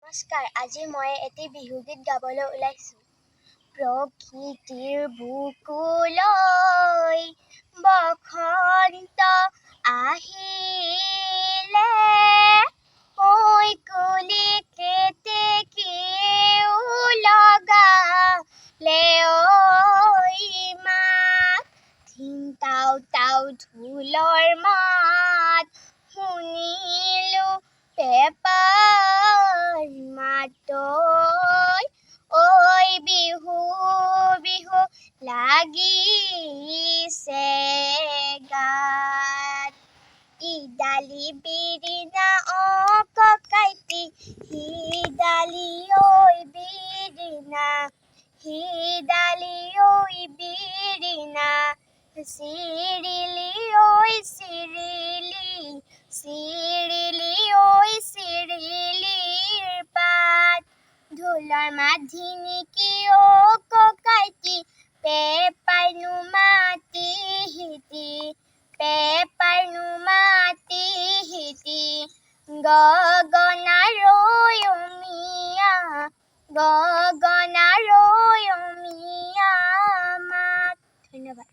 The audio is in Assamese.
নমস্কাৰ, আজি মই এটি বিহুগীত গাবলৈ ওলাইছোঁ। প্ৰকৃতিৰ বুকুলৈ বসন্ত আহিলে, মই কুলি কেতেকীও লগালে মাত, ধিন তাও তাও ঢোলৰ মাত শুনিলোঁ, পেঁপাৰ মাতৈ ঐ বিহু বিহু লাগিছে গাত। ইডালি বিৰিণা ককাইটি, সিডালি ঐ বিৰিণা, সিডালি ঐ বিৰিণা, চিৰিলি ঐ চিৰিলি, চিৰিলি ঐ চিৰিলিৰ পাত। ঢোলৰ মাত ধিনিকি ককাইটি, পেঁপাৰনো মাতি হিতি, পেঁপাৰনো মাতি হিতি। গগনালৈ অমিয়া, গগনালৈ অমিয়া মাত। ধন্যবাদ।